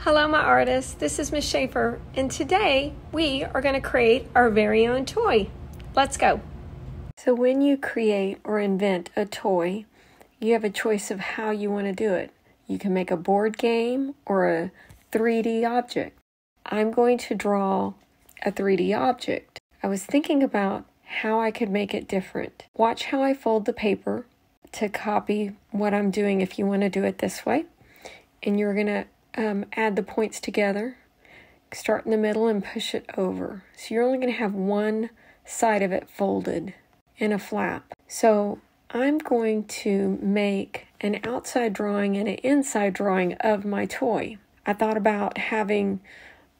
Hello my artists, this is Miss Schaefer, and today we are going to create our very own toy. Let's go. So when you create or invent a toy, you have a choice of how you want to do it. You can make a board game or a 3D object. I'm going to draw a 3D object. I was thinking about how I could make it different. Watch how I fold the paper to copy what I'm doing if you want to do it this way. And you're going to add the points together, start in the middle and push it over. So you're only going to have one side of it folded in a flap. So I'm going to make an outside drawing and an inside drawing of my toy. I thought about having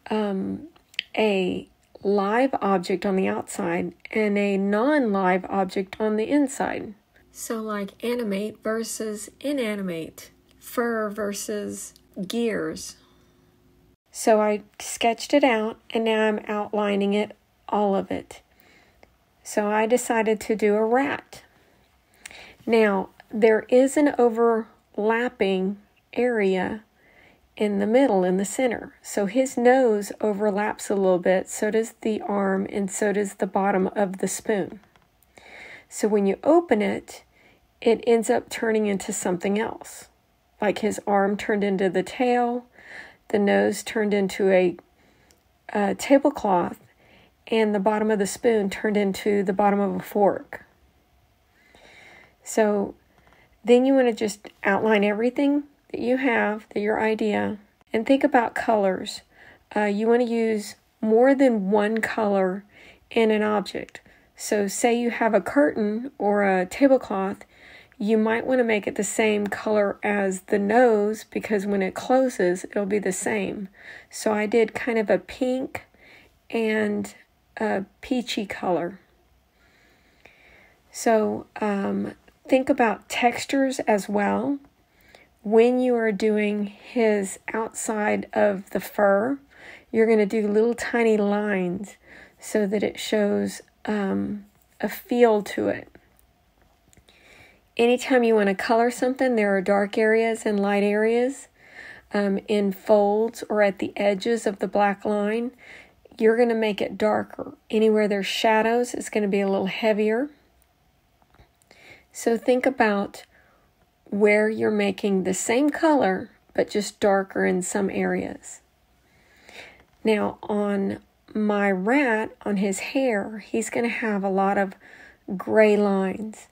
a live object on the outside and a non-live object on the inside. So like animate versus inanimate, fur versus gears. So I sketched it out and now I'm outlining it, all of it. So I decided to do a rat. Now there is an overlapping area in the middle, in the center. So his nose overlaps a little bit, so does the arm, and so does the bottom of the spoon. So when you open it, it ends up turning into something else. Like his arm turned into the tail, the nose turned into a tablecloth, and the bottom of the spoon turned into the bottom of a fork. So then you want to just outline everything that you have, your idea, and think about colors. You want to use more than one color in an object. So say you have a curtain or a tablecloth, you might want to make it the same color as the nose because when it closes, it'll be the same. So I did kind of a pink and a peachy color. So think about textures as well. When you are doing his outside of the fur, you're going to do little tiny lines so that it shows a feel to it. Anytime you want to color something, there are dark areas and light areas in folds or at the edges of the black line. You're going to make it darker. Anywhere there's shadows, it's going to be a little heavier. So think about where you're making the same color, but just darker in some areas. Now on my rat, on his hair, he's going to have a lot of gray lines.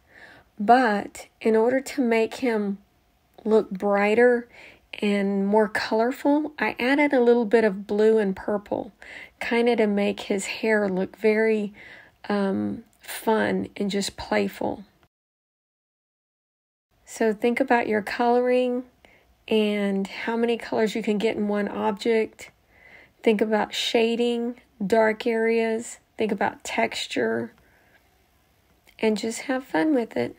But in order to make him look brighter and more colorful, I added a little bit of blue and purple, kind of to make his hair look very fun and just playful. So think about your coloring and how many colors you can get in one object. Think about shading, dark areas. Think about texture. And just have fun with it.